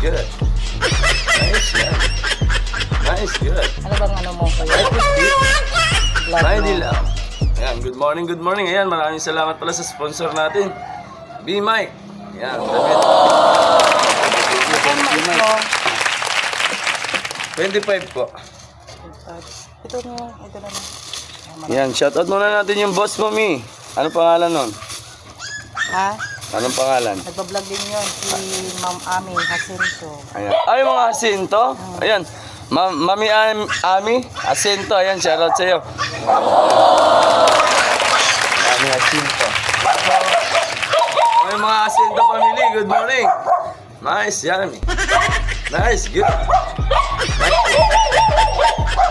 good. Nice, yan. Nice, good. Ano bang ano mo kuya? Ay, puti. Vlog Ay, mo. di lang. Ayan, good morning, good morning. Ayan, maraming salamat pala sa sponsor natin. B-Mike. Ayan, David. Ano mais mo? 25 po. Ito na, ito na. Yan, shoutout muna natin yung boss mo, Mi. Ano pangalan nun? Ha? Anong pangalan? Nagpa-vlog din yun si Ma'am Ami Jacinto. Ayan. Ay, mga asinto. Ayan. Mami Ami, asinto. Ayan, shoutout sa'yo. Mami asinto. Ay, mga asinto family, good morning. Nice, yummy. Nice, good. Nice.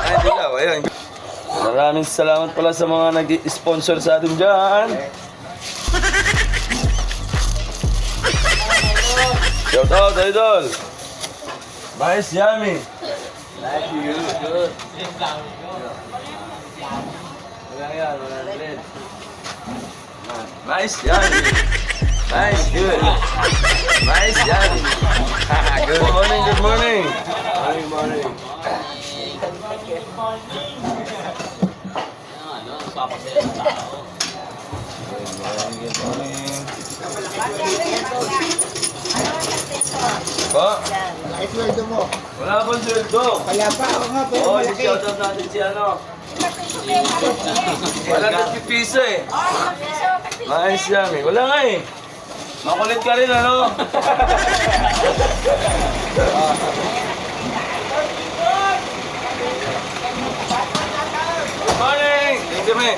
Ay, dilaw, ayan. Maraming salamat pala sa mga nag-sponsor sa atin dyan. Shout out, idol. Nice, yummy. Nice, good. Nice, yummy. Nice, good. Nice, yummy. Good morning, good morning. Morning, morning. Good morning. Pa? Ay, sweldo mo. Wala pang sweldo. Kaya pa ako nga, pero Oo, malaki. i-shoutout natin si ano. Wala 50 piso eh. Nice yan eh. Wala nga eh. Makulit ka rin ano. Good morning. Thank you, me.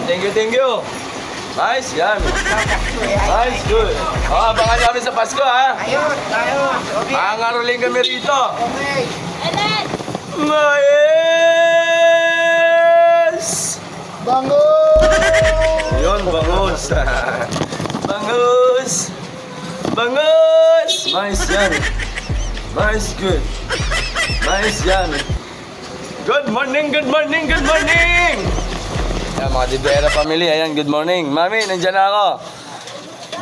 Thank you, thank you. Nice, yan. Nice, good. Abangan niyo kami sa Pasko, ha? Ayun, ayun. Okay, Mangangaroling kami rito. okay. Nice! Bango! Yun, bangus. Bangus! Bangus! Nice yan. Nice, good. Nice yan. Good morning, good morning, good morning! Ayan, mga De Vera family. Ayan, good morning. Mami, nandyan na ako.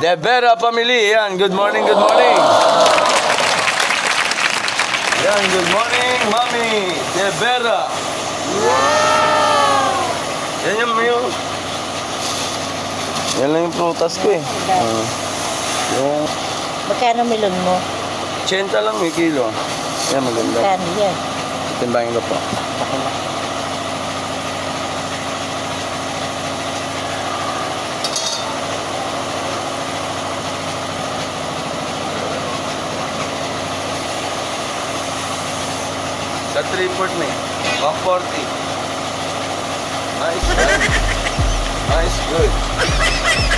De Vera family. Ayan, good morning, good morning. Ayan, good morning, Mami. De Vera. Yan yung... Yan lang yung prutas ko eh. Yung Magkano melon mo? 80 lang may kilo. Yan, maganda. Magkano yan? Timbangin ko po. Sa 3-port na eh. 140. Nice, yan. Nice, good.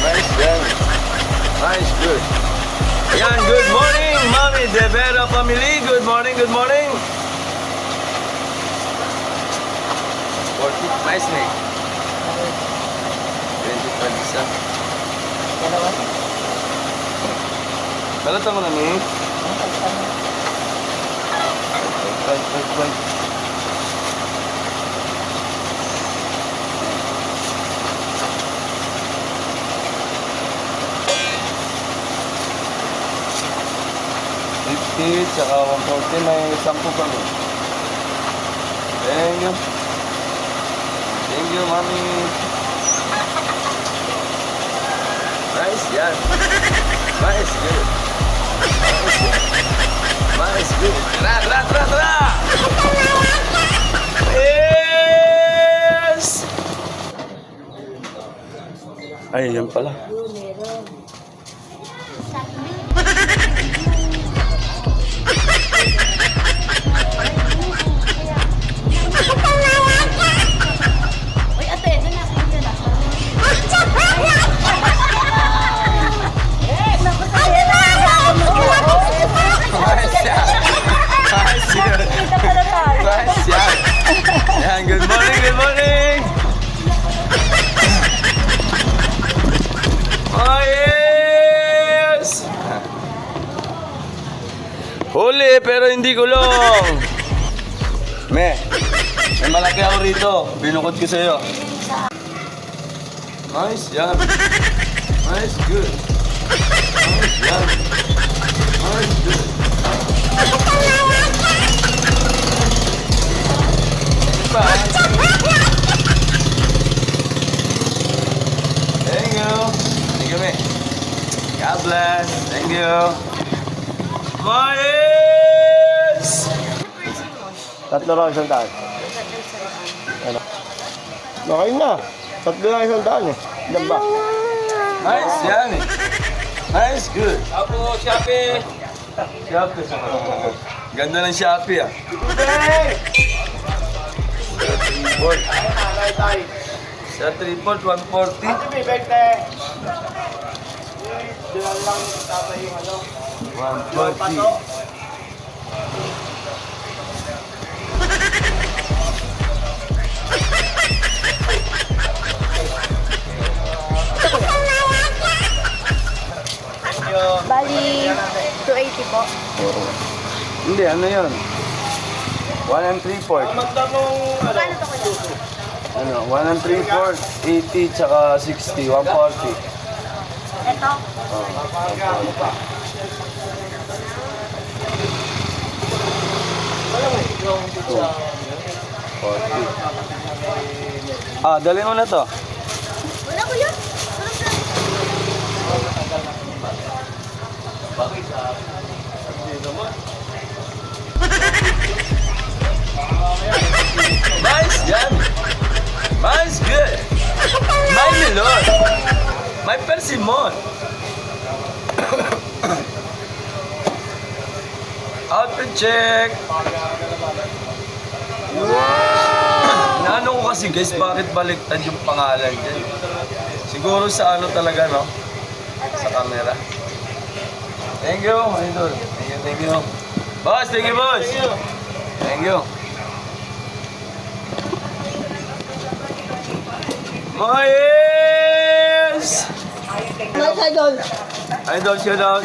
Nice, yan. Nice, good. Yan, good morning, Mami De Vera family. Good morning, good morning. 40, nice na eh. 20 isa. Dalawa? Balata mo na ni. Wait. Tsaka 140, may 10 kami. Thank you. Thank you, Mami. Nice, yan. Nice, good. Nice, good. Tra! Yes! Ay, yan pala. Uy, ate, ito na. Ito na. Nice, yan. Nice, good. Kita pala tayo. Nice, yan. Yan, good morning, good morning. Oh, yes! Huli, pero hindi gulong. May malaki ako rito. Binukod ko sa'yo. Nice, yan. Nice, good. Yummy. Nice, good. Bye. Thank you. Thank you, mate. God bless. Thank you. Mais! Tatlo lang isang daan. Ano? Okay na. Tatlo lang isang daan eh. Ilan ba? Nice, yummy. Nice, good. Apo, Shopee. Shopee. Ganda ng Shopee ah. Sa 3-4, 140. 140. Bali, 280 po. Hindi, ano yun? 1 and 3-4. Paano to kuya? Ano, 1 and 3-4, 80, tsaka 60, 140. Ito? Ah, dali mo na to. Wala kuya. Mine's yummy. Mine's good. My melon. My persimmon. Outfit check. Naano ko kasi guys, bakit baliktad yung pangalan dyan? Siguro sa ano talaga, no? Sa camera. Thank you, idol. Thank you, thank you. Boss, thank you, boss. Thank you. Mais! Nice idol. Idol, shout out.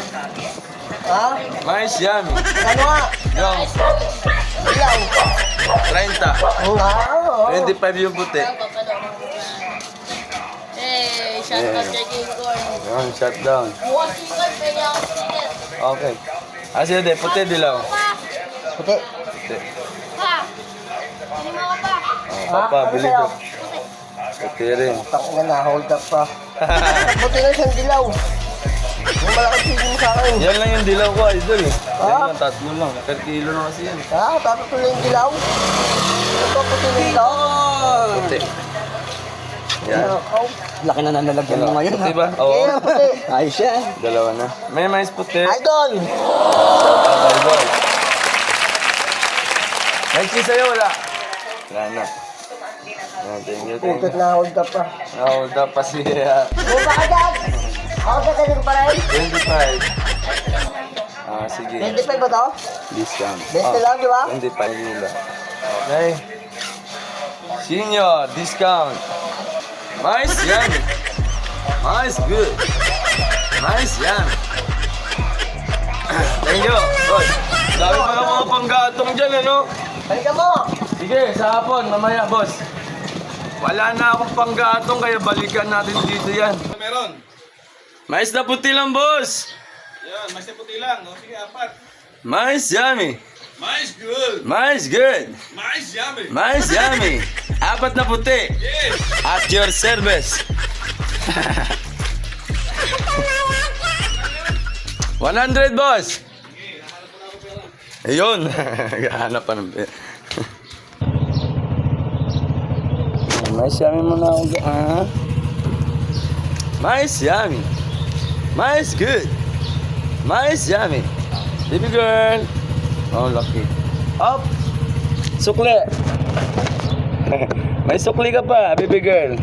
Ha? Mais, yummy. Ano nga? Yung Ilaw. 30. Oo nga. Oo. 25 yung puti. Eh, shout out kay King Corn. Yun, shut down. Bukas King Corn, pwede ako ticket. Okay. Ah, sige, puti dilaw. Puti. Puti. Pa! Hindi mo ako pa. Oh, papa, bili ko. Puti rin. Takot na, hold up pa. Puti na siyang dilaw. Yung malaking tigil mo sa akin. Yan lang yung dilaw ko, idol eh. Ah? Yan lang, tatlo lang. Per kilo na kasi yan. Ha? Tatutuloy yung dilaw? Ito, puti na ito. Puti. Yan. Oh, laki na nalalagyan mo ngayon. Puti ba? Oo. Oo. Puti. Ayos yan. Dalawa na. May mais puti. Idol! Idol. May cheese sa'yo, wala? Wala na. Yan, thank you, thank Putot you. na hold up pa. Hold up pa siya. Buka ka dyan! Ako sa ganun pa rin. 25. Ah, sige. 25 ba to? Discount. 20 lang, di ba? 25 nila. Okay. Senior, discount. Mais, yummy. Mais, good. Mais, yummy. Thank you. Good. Dami pa ng mga panggatong dyan, ano? Balikan mo! Sige, sa hapon, mamaya, boss. Wala na akong panggatong, kaya balikan natin dito yan. Meron. Mais na puti lang, boss. Yan, mas puti lang. O, sige, apat. Mais, yummy. Mais good. Mais, good. Mais yummy. Mais, yummy. Apat na puti. Yes. At your service. 100, boss. Ayun. Hanap pa ng pera. Mais, yummy mo na ako. Ah. Mais, yummy. Mais, good. Mais, yummy. Baby girl. Oh, lucky. Up. Sukli. May sukli ka pa, baby girl.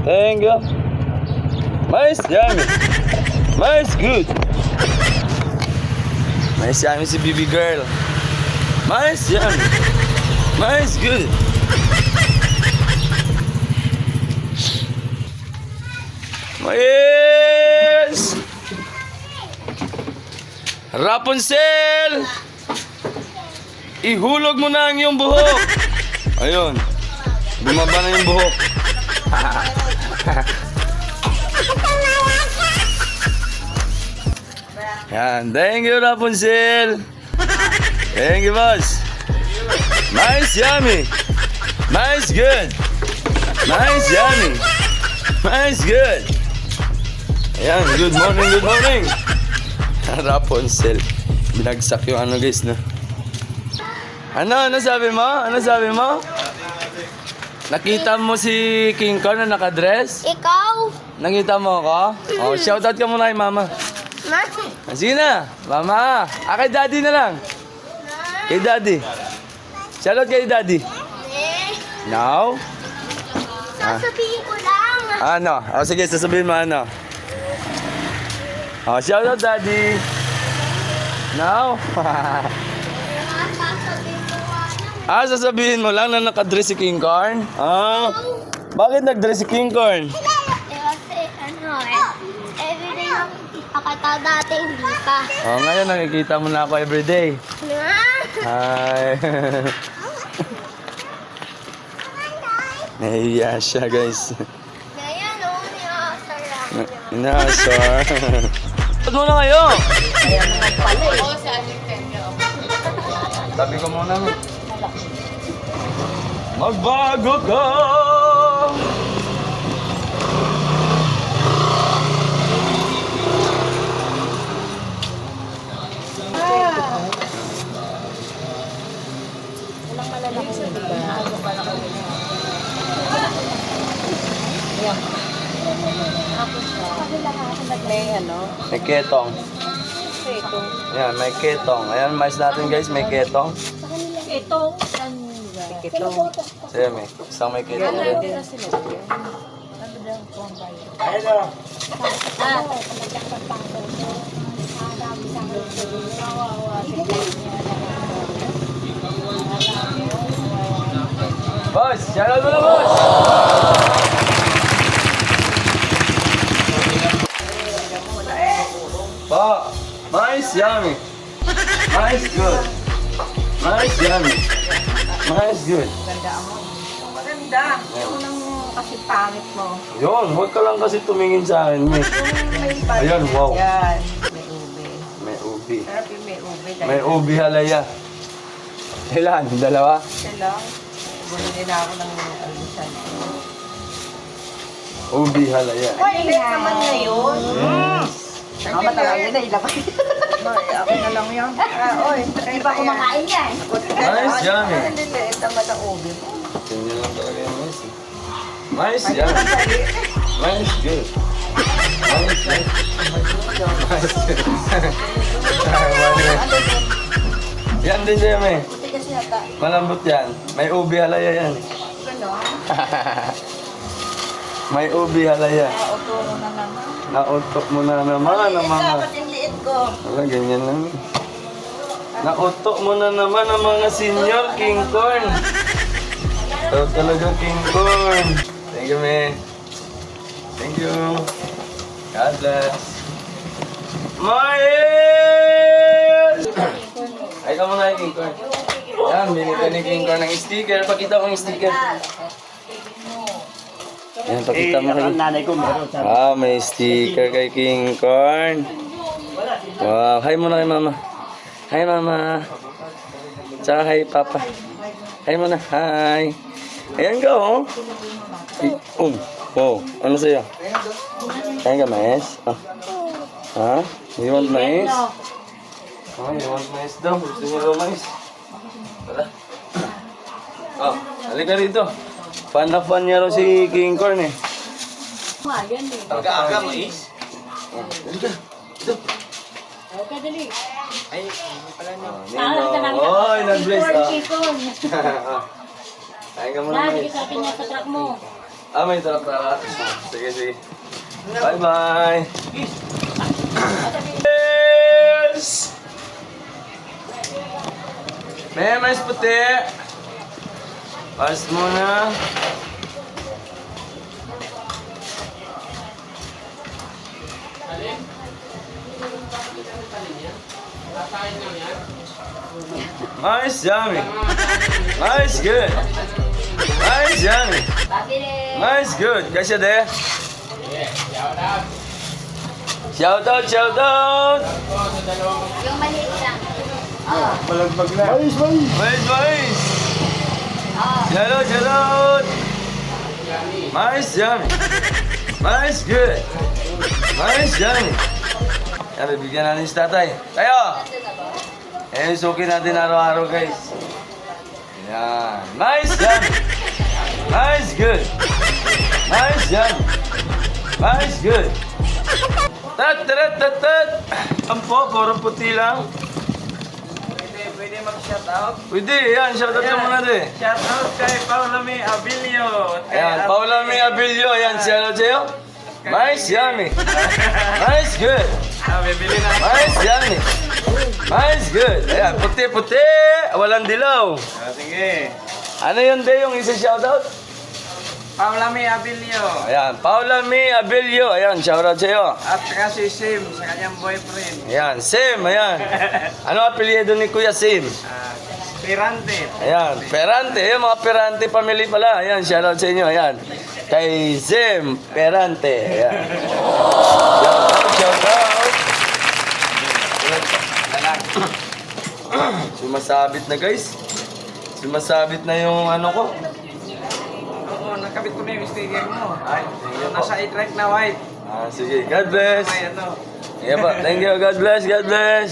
Thank you. Mais, yummy. Mais, good. Mais, yummy si baby girl. Mais, yummy. Mais, good. Mais! Rapunzel! Ihulog mo na ang iyong buhok. Ayun. Bumaba na yung buhok. Yan. Thank you, Rapunzel. Thank you, boss. Nice, yummy. Nice, good. Nice, yummy. Nice, good. Ayan, good morning, good morning. Rapunzel. Binagsak yung ano guys, no? Ano sabi mo? Ano sabi mo? Nakita mo si King Kong na nakadress? Ikaw? Nakita mo ako? Oh, shoutout ka muna kay mama. Sige na, mama. Kay daddy na lang. Kay daddy. Shoutout kay daddy. Now? Sasabihin ko lang. Ano? O sige, sasabihin mo ano. O, shoutout daddy. Now? Sasabihin mo lang na nakadress si King Kong? Bakit nagdress si King Kong? Kasi everyday nakikita dati hindi pa. Ngayon nakikita mo na ako everyday. Hi. Nahiya siya, guys. Ngayon, niya. Inasar. Ba't muna kayo? Oo, sa Tabi ko muna. Magbago ka! May ketong. Yan, may ketong. Ayan, mais natin guys, may ketong. Ito. Sige, may isang may ketong din. Boss, shoutout mo na, boss! Pa, mais yummy. Mais good. Mais yummy. Mais good. Maganda. Yung nang kasi pangit mo. Yun, huwag ka lang kasi tumingin sa akin, Miss. Ayan, wow. Yan. May ube. May ubi. Sabi may ube. May ubi halaya. Ilan? Dalawa? Isa lang. Bumili na ako ng almusal. Ubi halaya. Ay, late naman ngayon. Tama talaga yun na ilabay. Ako na lang yan. Oy, di ba kumakain yan? Mais yummy. Hindi late naman ang ube mo. Ganyan lang talaga yung mais. Mais yummy. Mais good. Mais good. Mais good. Yan din siya, may. Tigas yata. Malambot yan. May ubi halaya yan. Ganon. May ubi halaya. Uturo na naman. Nautok mo na naman ang mga... Dapat yung liit ko. Wala, ganyan lang. Nautok mo na naman ang mga senior King Kong. Ito talaga King Kong. Thank you, man. Thank you. God bless. Miles! Ay ka muna King Kong. Yan, binigyan ni King Kong ng sticker. Pakita ko yung sticker. Yan, pakita mo kay... nanay ko meron. May sticker kay King Kong. Wow, hi muna kay mama. Hi mama. Tsaka hi papa. Hi muna, hi. Ayan ka oh. Wow, ano sa'yo? Kain ka mais? Ha? You want mais? You want mais daw? Gusto niyo daw mais? Tara. Halika rito. Fan na fan niya raw si King Kong eh. Aga-aga, mais. Halika. Ito. Okay, dali. Oy, nag-bless Kain ka muna mais. Sabi niya sa truck mo. May tarap-tarap. Sige, sige. Bye-bye. Yes! May mais puti. Pas muna. Nice, yummy. Nice, good. Nice, yummy. Nice, good. Kasya de? Shout out, shout out. Yung maliit lang. Malagbag na. Mais, mais. Mais. Shout out, shout out. Mais, yummy. Mais, good. Mais, yummy. Yan, bibigyan natin si tatay. Tayo! Eh, suki natin araw-araw, guys. Yan. Nice, yummy. Nice, good. Nice, yummy. Nice, good. Tat, tat, tat, tat. Ampo, puro puti lang. Pwede mag-shoutout? Pwede, yan. Shoutout ka muna din. Shoutout kay Paula May Abilio. Ayan, Paula May Abilio. Ayan, shoutout sa'yo. Nice, yummy. Nice, good. Bibili na. Nice, yummy. Nice, good. Ayan, puti-puti. Walang dilaw. Sige. Ano yun, De, yung isa shoutout? Paula May Abilio. Ayan, Paula May Abilio. Ayan, shoutout sa'yo. At saka si Sim sa kanyang boyfriend. Ayan, Sim, ayan. Ano apelyido ni Kuya Sim? Pirante. Ayan, Perante. Ayan, mga Perante family pala. Ayan, shoutout sa inyo. Ayan. Kay Sim Perante. Ayan. Shoutout. Sumasabit na, guys. Sumasabit na yung ano ko. Oo, nakabit ko na yung sticker mo. Ay, thank you po. Nasa i-track na white. Ah, sige, God bless. May ano. Yeah, po. Thank you, God bless, God bless.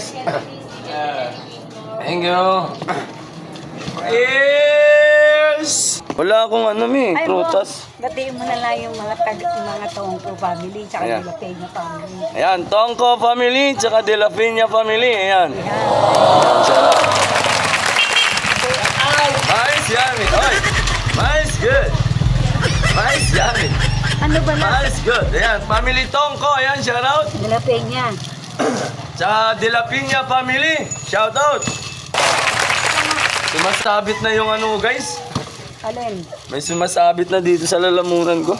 Thank you. Yes! Wala akong ano, Ay, prutas. batiin mo na lang yung mga Tongko family, tsaka Ayan. yung Peña family. Ayan, Tongko family, tsaka De La Peña family. Ayan. Sarap. Nice, yummy. Oy, nice, good. Nice, yummy. Ano ba na? Nice, good. Ayan, family Tongko. Ayan, shout out. De La Peña. Tsaka De La Peña family. Shout out. Sumasabit na yung ano, guys. Alin? May sumasabit na dito sa lalamunan ko.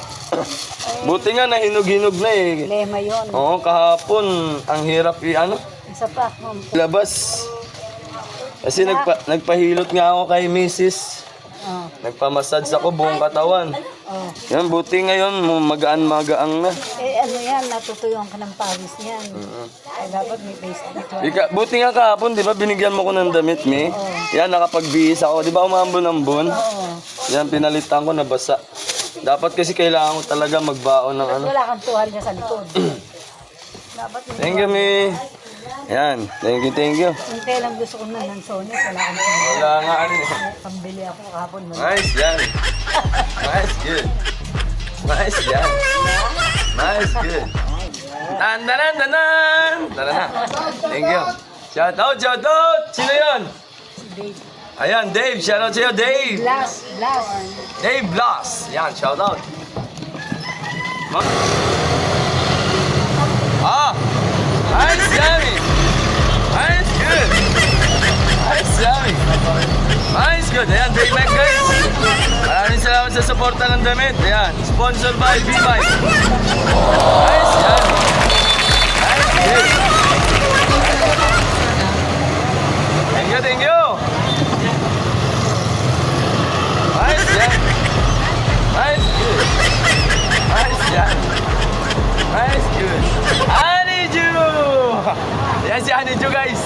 Buti nga nahinog-hinog na eh. Lema yun. Oo, kahapon, ang hirap ano, Isa pa. labas. Kasi nagpahilot nga ako kay Mrs. Oh. Nagpamassage ako buong katawan. Oh. Yan, buti ngayon, magaan-magaang na. Eh ano yan, natutuyong ka ng pawis yan. Ay dapat may face dito. Buti nga kahapon, di ba, binigyan mo ko ng damit, Mi? Yan, nakapagbihis ako. Di ba, umambon-ambon? Oo. Yan, pinalitan ko, nabasa. Dapat kasi kailangan ko talaga magbaon ng ano. Wala kang tuhal niya sa likod. Dapat may Thank you, Mi. Yan, thank you, thank you. Hintay lang gusto ko na ng Sony. Wala kang tuhal. Wala nga ano eh. Pambili ako kahapon. Nice, yan. Nice, good. Nice, yan. Nice, good. Tan-danan-danan! Tara na. Thank you. Shout out, shout out! Sino yun? Dave. Ayan, Dave. Shout out sa'yo, Dave. Blast. Dave Blas. Yan, shout out. Ah! Nice, yummy! Nice, good! Nice, yummy! Nice, good. Ayan, Dave Mac, guys. Maraming salamat sa suporta ng damit. Ayan, sponsored by B-Bike. Nice, yummy! Nice, good! Thank you, thank you! Nice, yummy! Nice, good! Nice, yummy! Nice, good! Honeydew! Yan si Honeydew, guys.